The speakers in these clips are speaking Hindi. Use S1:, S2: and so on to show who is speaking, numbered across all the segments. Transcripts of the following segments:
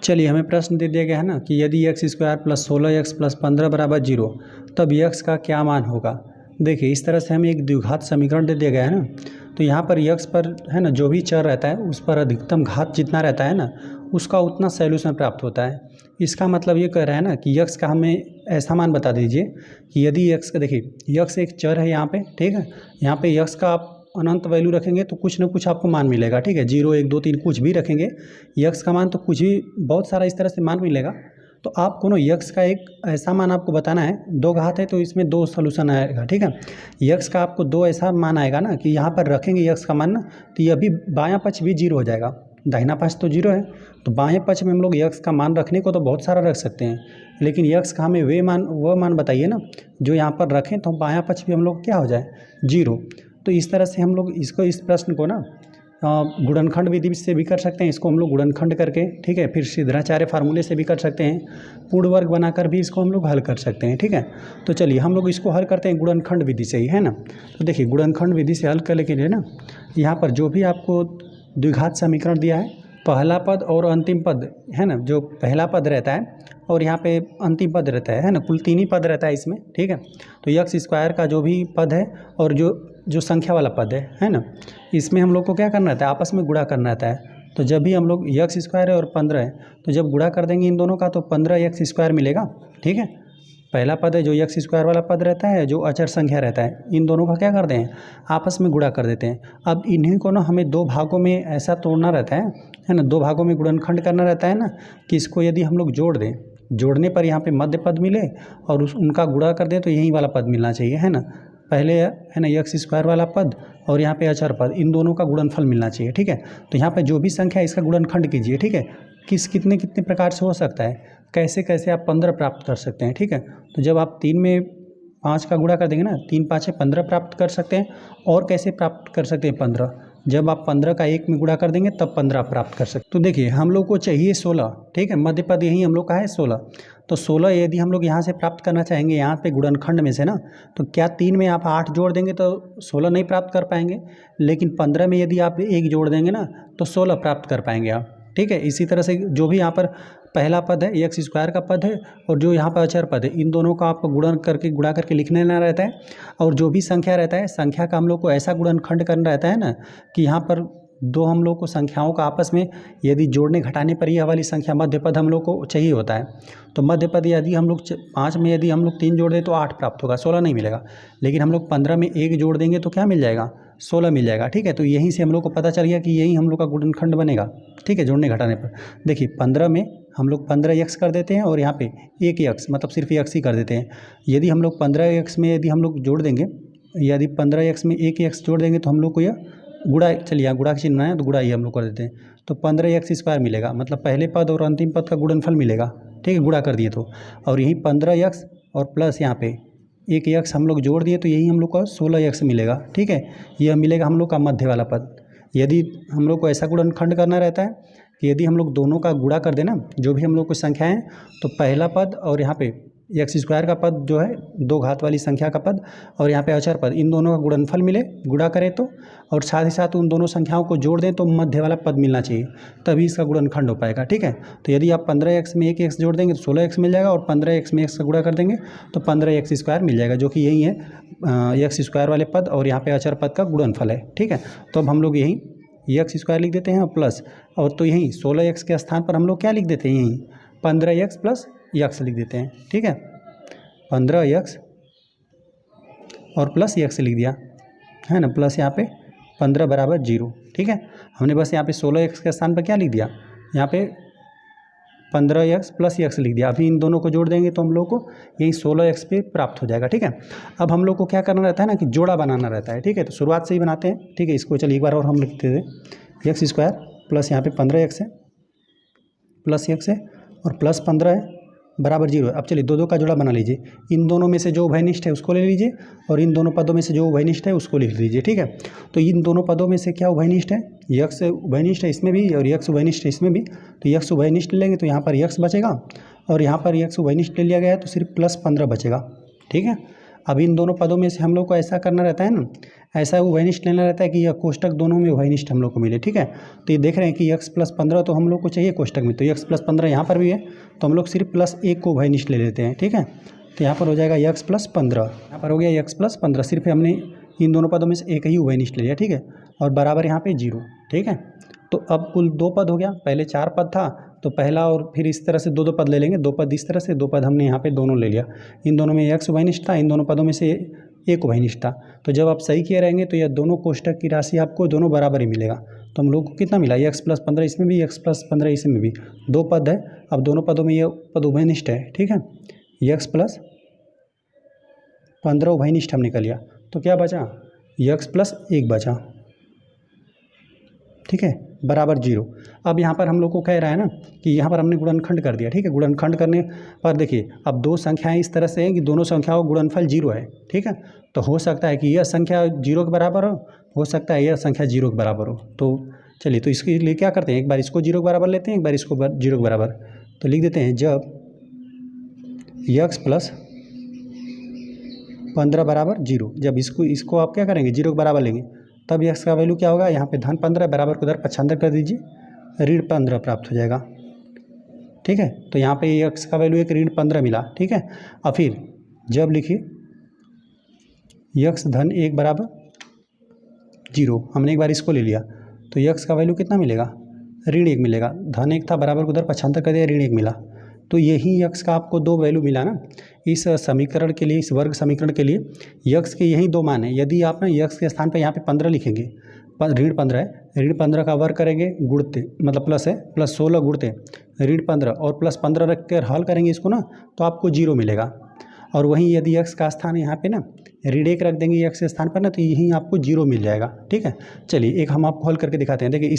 S1: चलिए हमें प्रश्न दे दिया गया है ना कि यदि x square plus 16x plus 15 बराबर 0 तब यक्स का क्या मान होगा। देखिए इस तरह से हमें एक द्विघात समीकरण दे दिया गया है ना, तो यहाँ पर यक्स पर है ना जो भी चर रहता है उस पर अधिकतम घात जितना रहता है ना उसका उतना सॉल्यूशन प्राप्त होता है। इसका मतलब ये कह रहा है ना कि यक्स का हमें ऐसा मान बता दीजिए कि यदि यक्स का, देखिए यक्स एक चर है यहाँ पे, ठीक है, यहाँ पे यक्स का आप अनंत वैल्यू रखेंगे तो कुछ ना कुछ आपको मान मिलेगा, ठीक है, 0 1 2 3 कुछ भी रखेंगे यक्स का मान तो कुछ भी बहुत सारा इस तरह से मान मिलेगा। तो आपको ना यक्स का एक ऐसा मान आपको बताना है, दो घात है तो इसमें दो सॉल्यूशन आएगा, ठीक है। यक्स का आपको दो ऐसा मान आएगा ना कि यहाँ पर रखेंगे यक्स का मान ना तो ये भी बायां पक्ष भी 0 हो जाएगा, दाहिना पक्ष तो 0 है तो बाएं पक्ष में हम लोग यक्स का मान रखने को तो बहुत सारा रख सकते हैं, लेकिन यक्स का हमें वह मान बताइए ना जो यहाँ पर रखें तो बायां पक्ष भी हम लोग क्या हो जाए 0। तो इस तरह से हम लोग इसको, इस प्रश्न को ना गुणनखंड विधि से भी कर सकते हैं, इसको हम लोग गुणनखंड करके, ठीक है, फिर सिद्धाचार्य फार्मूले से भी कर सकते हैं, पूर्ण वर्ग बनाकर भी इसको हम लोग हल कर सकते हैं, ठीक है। तो चलिए हम लोग इसको हल करते हैं गुणनखंड विधि से ही, है ना। तो देखिए गुणनखंड विधि से हल करने के लिए ना यहाँ पर जो भी आपको द्विघात समीकरण दिया है, पहला पद और अंतिम पद है ना, जो पहला पद रहता है और यहाँ पे अंतिम पद रहता है ना, कुल 3 ही पद रहता है इसमें, ठीक है। तो यक्स स्क्वायर का जो भी पद है और जो संख्या वाला पद है ना, इसमें हम लोग को क्या करना रहता है, आपस में गुणा करना रहता है। तो जब भी हम लोग यक्स स्क्वायर है और 15 है तो जब गुणा कर देंगे इन दोनों का तो 15 यक्स स्क्वायर मिलेगा, ठीक है। पहला पद है जो यक्स स्क्वायर वाला पद रहता है, जो अचर संख्या रहता है, इन दोनों का क्या करते हैं आपस में गुणा कर देते हैं। अब इन्हीं को ना हमें दो भागों में ऐसा तोड़ना रहता है ना, दो भागों में गुणनखंड करना रहता है ना कि इसको यदि हम लोग जोड़ दें, जोड़ने पर यहाँ पे मध्य पद मिले और उनका गुणा कर दें तो यही वाला पद मिलना चाहिए, है ना। पहले है ना यक्स स्क्वायर वाला पद और यहाँ पे अचर पद, इन दोनों का गुणनफल मिलना चाहिए, ठीक है। तो यहाँ पे जो भी संख्या है इसका गुणनखंड कीजिए, ठीक है। कितने प्रकार से हो सकता है, कैसे कैसे आप 15 प्राप्त कर सकते हैं, ठीक है। तो जब आप 3 में 5 का गुणा कर देंगे ना, 3 5 15 प्राप्त कर सकते हैं। और कैसे प्राप्त कर सकते हैं 15, जब आप 15 का 1 में गुणा कर देंगे तब 15 प्राप्त कर सकते। तो देखिए हम लोग को चाहिए 16, ठीक है, मध्य पद यही हम लोग का है 16। तो 16 यदि हम लोग यहाँ से प्राप्त करना चाहेंगे यहाँ पे गुणनखंड में से ना, तो क्या 3 में आप 8 जोड़ देंगे तो 16 नहीं प्राप्त कर पाएंगे, लेकिन 15 में यदि आप 1 जोड़ देंगे ना तो 16 प्राप्त कर पाएंगे आप, ठीक है। इसी तरह से जो भी यहाँ पर पहला पद है एक्स स्क्वायर का पद है और जो यहाँ पर अचर पद है, इन दोनों का आपको गुणा करके लिखने ना रहता है। और जो भी संख्या रहता है, संख्या का हम लोग को ऐसा गुणनखंड करना रहता है ना कि यहाँ पर दो हम लोग को संख्याओं का आपस में यदि जोड़ने घटाने पर यह वाली संख्या मध्य पद हम लोग को चाहिए होता है। तो मध्य पद यदि हम लोग 5 में यदि हम लोग 3 जोड़ दें तो 8 प्राप्त होगा, 16 नहीं मिलेगा। लेकिन हम लोग 15 में 1 जोड़ देंगे तो क्या मिल जाएगा, 16 मिल जाएगा, ठीक है। तो यहीं से हम लोग को पता चल गया कि यही हम लोग का गुणनखंड बनेगा, ठीक है, जोड़ने घटाने पर। देखिए 15 में हम लोग 15 यक्स कर देते हैं और यहाँ पे 1 यक्स मतलब सिर्फ यक्स ही कर देते हैं। यदि हम लोग 15 यक्स में यदि हम लोग जोड़ देंगे, यदि 15 यक्स में 1 यक्स जोड़ देंगे तो हम लोग को यह गुणा, चलिए यहाँ गुणा का चिन्ह है तो गुणा ही हम लोग कर देते हैं। तो 15 यक्स स्क्वायर मिलेगा, मतलब पहले पद और अंतिम पद का गुणनफल मिलेगा, ठीक है, गुणा कर दिए तो। और यही 15 यक्स और प्लस यहाँ पे 1 यक्स हम लोग जोड़ दिए तो यही हम लोग का 16 यक्स मिलेगा, ठीक है। यह मिलेगा हम लोग का मध्य वाला पद। यदि हम लोग को ऐसा गुणनखंड करना रहता है कि यदि हम लोग दोनों का गुणा कर देना, जो भी हम लोग को संख्याएं, तो पहला पद और यहाँ पे एक्स स्क्वायर का पद जो है दो घात वाली संख्या का पद और यहाँ पे अचर पद, इन दोनों का गुणनफल मिले, गुणा करें तो, और साथ ही साथ उन दोनों संख्याओं को जोड़ दें तो मध्य वाला पद मिलना चाहिए, तभी इसका गुणनखंड हो पाएगा, ठीक है। तो यदि आप 15 एक्स में 1 एक्स जोड़ देंगे तो 16 एक्स मिल जाएगा और 15 एक्स में एक्स का गुणा कर देंगे तो 15 एक्स स्क्वायर मिल जाएगा, जो कि यही है एक्स स्क्वायर वाले पद और यहाँ पे अचर पद का गुणनफल है, ठीक है। तो अब हम लोग यही एक्स स्क्वायर लिख देते हैं प्लस, और तो यहीं 16 एक्स के स्थान पर हम लोग क्या लिख देते हैं, यहीं 15 एक्स प्लस यक्स लिख देते हैं, ठीक है। 15 यक्स और प्लस यक्स लिख दिया है ना, प्लस यहाँ पे 15 बराबर 0, ठीक है। हमने बस यहाँ पे 16 एक्स के स्थान पर क्या लिख दिया, यहाँ पे 15 यक्स प्लस यक्स लिख दिया। अभी इन दोनों को जोड़ देंगे तो हम लोग को यही 16 एक्स पे प्राप्त हो जाएगा, ठीक है। अब हम लोग को क्या करना रहता है ना कि जोड़ा बनाना रहता है, ठीक है। तो शुरुआत से ही बनाते हैं, ठीक है। इसको चलिए एक बार और हम लिखते थे, एक्स स्क्वायर प्लस यहाँ पे 15 एक्स है प्लस एक्स है और प्लस 15 है बराबर 0 है। अब चलिए दो का जोड़ा बना लीजिए, इन दोनों में से जो उभयनिष्ठ है उसको ले लीजिए और इन दोनों पदों में से जो उभयनिष्ठ है उसको लिख लीजिए, ठीक है। तो इन दोनों पदों में से क्या उभयनिष्ठ है, यक्स उभयनिष्ठ है इसमें भी और यक्स उभयनिष्ठ है इसमें भी। तो यक्स उभयनिष्ठ लेंगे तो यहाँ पर यक्स बचेगा और यहाँ पर यक्स उभयनिष्ठ ले लिया गया है तो सिर्फ प्लस 15 बचेगा, ठीक है। अब इन दोनों पदों में से हम लोग को ऐसा करना रहता है ना, ऐसा उभयनिष्ठ लेना रहता है कि यह कोष्टक दोनों में उभयनिष्ठ हम लोग को मिले। ठीक है, तो ये देख रहे हैं कि x + 15 तो हम लोग को चाहिए कोष्टक में, तो x + 15 यहाँ पर भी है, तो हम लोग सिर्फ +1 को उभयनिष्ठ ले लेते हैं। ठीक है, तो यहाँ पर हो जाएगा x + 15, यहाँ पर हो गया x + 15, सिर्फ हमने इन दोनों पदों में से एक ही उभयनिष्ठ ले लिया। ठीक है, और बराबर यहाँ पे 0। ठीक है, तो अब कुल 2 पद हो गया, पहले 4 पद था तो पहला और फिर इस तरह से 2 पद ले लेंगे, 2 पद इस तरह से, 2 पद हमने यहाँ पे दोनों ले लिया। इन दोनों में x उभयनिष्ठ था, इन दोनों पदों में से एक उभयनिष्ठ था। तो जब आप सही किए रहेंगे तो यह दोनों कोष्टक की राशि आपको दोनों बराबर ही मिलेगा। तो हम लोग को कितना मिला, x + 15 इसमें भी, x + 15 इसमें भी, 2 पद है। अब दोनों पदों में यह पद उभयनिष्ठ है। ठीक है, x + 15 उभयनिष्ठ हमने कर लिया, तो क्या बचा, x + 1 बचा। ठीक है, बराबर 0। अब यहाँ पर हम लोग को कह रहा है ना कि यहाँ पर हमने गुणनखंड कर दिया। ठीक है, गुणनखंड करने पर देखिए अब 2 संख्याएं इस तरह से हैं कि दोनों संख्याओं का गुणनफल 0 है। ठीक है, तो हो सकता है कि यह संख्या 0 के बराबर हो सकता है यह संख्या 0 के बराबर हो। तो चलिए, तो इसके लिए क्या करते हैं, एक बार इसको 0 के बराबर लेते हैं, एक बार इसको 0 के बराबर, तो लिख देते हैं जब x + 15 बराबर 0, जब इसको आप क्या करेंगे, 0 के बराबर लेंगे, तब x का वैल्यू क्या होगा, यहाँ पे -15 बराबर को उधर पक्षांतर कर दीजिए, -15 प्राप्त हो जाएगा। ठीक है, तो यहाँ पे x का वैल्यू एक -15 मिला। ठीक है, और फिर जब लिखिए x धन 1 बराबर 0, हमने एक बार इसको ले लिया, तो x का वैल्यू कितना मिलेगा, -1 मिलेगा। धन 1 था, बराबर को उधर पक्षांतर कर दिया, -1 मिला। तो यही x का आपको 2 वैल्यू मिला ना इस समीकरण के लिए, इस वर्ग समीकरण के लिए x के यही 2 मान हैं। यदि आप ना x के स्थान पर यहाँ पे 15 लिखेंगे, -15 है, -15 का वर्ग करेंगे गुणते, मतलब प्लस है, +16 गुणते -15 और +15 रख कर हल करेंगे इसको ना, तो आपको 0 मिलेगा। और वहीं यदि x का स्थान यहाँ पे ना -1 रख देंगे x के स्थान पर ना, तो यहीं आपको 0 मिल जाएगा। ठीक है, चलिए एक हम आपको हल करके दिखाते हैं। देखिए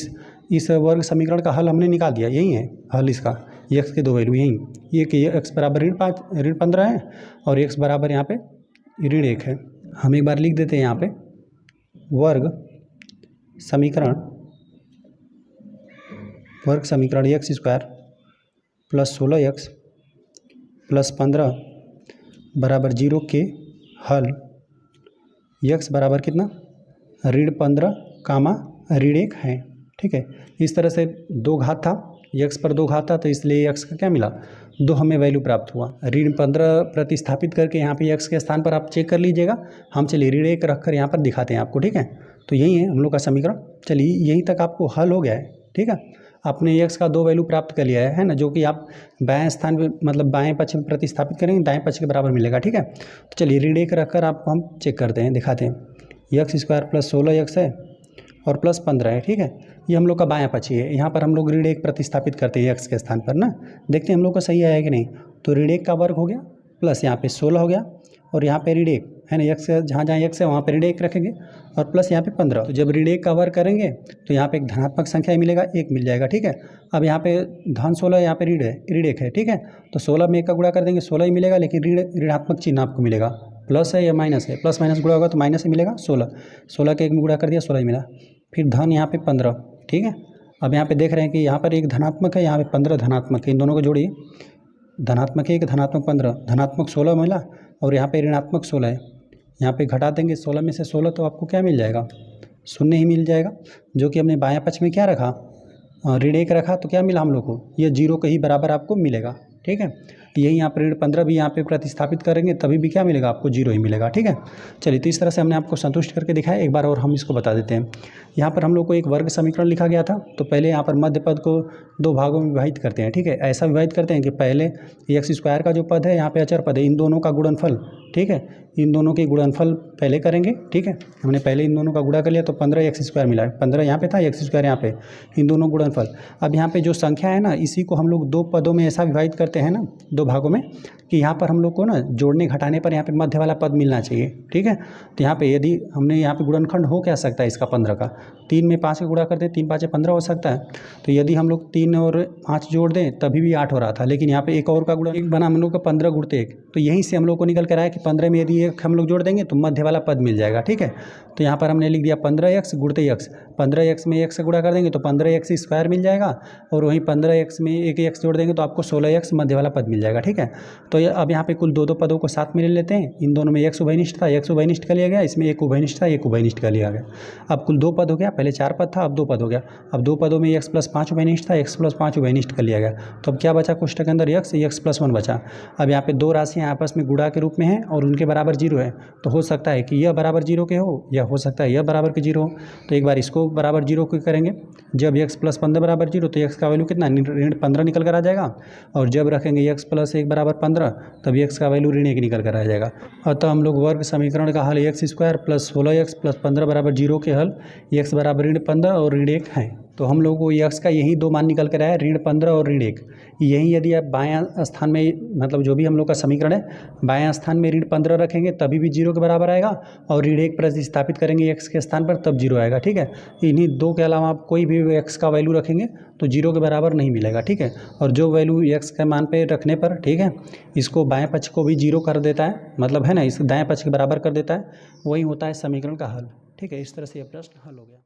S1: इस वर्ग समीकरण का हल हमने निकाल दिया, यही है हल इसका, x के 2 वैल्यू यही, ये कि x बराबर -15 है और x बराबर यहाँ पे -1 है। हम एक बार लिख देते हैं यहाँ पे वर्ग समीकरण x² + 16x + 15 बराबर 0 के हल x बराबर कितना, -15, -1 है। ठीक है, इस तरह से 2 घात था, x पर 2 घात था, तो इसलिए x का क्या मिला, 2 हमें वैल्यू प्राप्त हुआ। -15 प्रतिस्थापित करके यहाँ पे x के स्थान पर आप चेक कर लीजिएगा, हम चलिए -1 रख कर यहाँ पर दिखाते हैं आपको। ठीक है, तो यही है हम लोग का समीकरण। चलिए यहीं तक आपको हल हो गया है। ठीक है, आपने x का 2 वैल्यू प्राप्त कर लिया है ना, जो कि आप बाएं स्थान पे, मतलब बाएं पक्ष में प्रतिस्थापित करेंगे, दाएं पक्ष के बराबर मिलेगा। ठीक है, तो चलिए ऋण 1 रख कर आपको हम चेक करते हैं, दिखाते हैं। x² + 16x है और +15 है। ठीक है, ये हम लोग का बायां पक्ष है। यहाँ पर हम लोग ऋण 1 प्रतिस्थापित करते हैं x के स्थान पर ना, देखते हैं हम लोग का सही आया है कि नहीं। तो ऋण 1 का वर्ग हो गया, प्लस यहाँ पे 16 हो गया, और यहाँ पे ऋण 1 है ना, x जहाँ जहाँ x है वहाँ पे ऋण 1 रखेंगे, और प्लस यहाँ पे 15। तो जब ऋण 1 का वर्ग करेंगे तो यहाँ पे एक धनात्मक संख्या मिलेगा, 1 मिल जाएगा। ठीक है, अब यहाँ पे धन 16, यहाँ पे ऋण 1 है। ठीक है, तो 16 में 1 का गुणा कर देंगे, 16 ही मिलेगा, लेकिन ऋणात्मक चिन्ह आपको मिलेगा, प्लस है या माइनस है, प्लस माइनस गुणा होगा तो माइनस ही मिलेगा। 16 के 1 में गुणा कर दिया, 16 ही मिला। फिर धन यहाँ पे 15। ठीक है, अब यहाँ पे देख रहे हैं कि यहाँ पर एक धनात्मक है, यहाँ पे 15 धनात्मक है, इन दोनों को जोड़िए, धनात्मक 1 धनात्मक 15, धनात्मक 16 मिला, और यहाँ पे ऋणात्मक 16 है। यहाँ पे घटा देंगे 16 में से 16, तो आपको क्या मिल जाएगा, 0 ही मिल जाएगा, जो कि हमने बायां पक्ष में क्या रखा, ऋण 1 रखा, तो क्या मिला हम लोग को, ये 0 के ही बराबर आपको मिलेगा। ठीक है, यही आप ऋण 15 भी यहाँ पे प्रतिस्थापित करेंगे, तभी भी क्या मिलेगा आपको, 0 ही मिलेगा। ठीक है, चलिए, तो इस तरह से हमने आपको संतुष्ट करके दिखाया। एक बार और हम इसको बता देते हैं। यहाँ पर हम लोग को एक वर्ग समीकरण लिखा गया था, तो पहले यहाँ पर मध्य पद को 2 भागों में विभाजित करते हैं। ठीक है, ऐसा विभाजित करते हैं कि पहले x² का जो पद है, यहाँ पे अचर पद है, इन दोनों का गुणनफल, ठीक है, इन दोनों के गुणनफल पहले करेंगे। ठीक है, हमने पहले इन दोनों का गुणा कर लिया, तो 15x² मिला है, 15 यहाँ पे था, x² यहाँ पे, इन दोनों गुणनफल। अब यहाँ पे जो संख्या है ना, इसी को हम लोग 2 पदों में ऐसा विभाजित करते हैं ना, 2 भागों में, कि यहाँ पर हम लोग को ना जोड़ने घटाने पर यहाँ पे मध्य वाला पद मिलना चाहिए। ठीक है, तो यहाँ पे यदि हमने यहाँ पे गुणनखंड हो क्या सकता है इसका 15 का, 3 में 5 का गुणा करते, 3 5 15 हो सकता है। तो यदि हम लोग 3 और 5 जोड़ दें तभी भी 8 हो रहा था, लेकिन यहाँ पे एक और का गुणा एक बना हम लोग का 15 गुणते 1, तो यहीं से हम लोग को निकल कर आया कि 15 में यदि 1 हम लोग जोड़ देंगे तो मध्य वाला पद मिल जाएगा। ठीक है, तो यहाँ पर हमने लिख दिया 15x गुणते x, 15x में 1 से गुणा कर देंगे तो 15x² मिल जाएगा, और वहीं 15x में एक x जोड़ देंगे तो आपको 16x मध्य वाला पद मिल जाएगा। जाएगा। ठीक है, तो ये अब यहाँ पे कुल दो पदों को साथ में ले लेते हैं। इन दोनों में x उभयनिष्ठ था, x उभयनिष्ठ का लिया गया, इसमें एक उभयनिष्ठ था, एक उभयनिष्ठ का लिया गया। अब कुल 2 पद हो गया, पहले 4 पद था, अब 2 पद हो गया। अब 2 पदों में x + 5 उभयनिष्ठ था, x + 5 उभयनिष्ठ का लिया गया। तो अब क्या बचा कोष्ठक के अंदर, x + 1 बचा। अब यहाँ पे 2 राशियाँ आपस में गुणा के रूप में हैं और उनके बराबर 0 है, तो हो सकता है कि यह बराबर 0 के हो या हो सकता है यह बराबर के 0 हो। तो एक बार इसको बराबर 0 को करेंगे, जब x + 15 बराबर 0 तो x का वैल्यू कितना ऋण 15 निकल कर आ जाएगा, और जब रखेंगे x + 1 बराबर 15 तब x का वैल्यू ऋण 1 निकल कर आ जाएगा। अतः हम लोग वर्ग समीकरण का हल x² + 16x + 15 बराबर 0 के हल x बराबर ऋण 15 और ऋण 1 हैं। तो हम लोग को x का यही 2 मान निकल कर आया, ऋण 15 और ऋण 1। यही यदि आप बायां स्थान में, मतलब जो भी हम लोग का समीकरण है, बायां स्थान में ऋण 15 रखेंगे तभी भी 0 के बराबर आएगा, और ऋण 1 प्रतिस्थापित करेंगे x के स्थान पर तब 0 आएगा। ठीक है, इन्हीं 2 के अलावा आप कोई भी x का वैल्यू रखेंगे तो 0 के बराबर नहीं मिलेगा। ठीक है, और जो वैल्यू x के मान पे रखने पर, ठीक है, इसको बाएं पक्ष को भी 0 कर देता है, मतलब है ना, इस दाएं पक्ष के बराबर कर देता है, वही होता है समीकरण का हल। ठीक है, इस तरह से यह प्रश्न हल हो गया।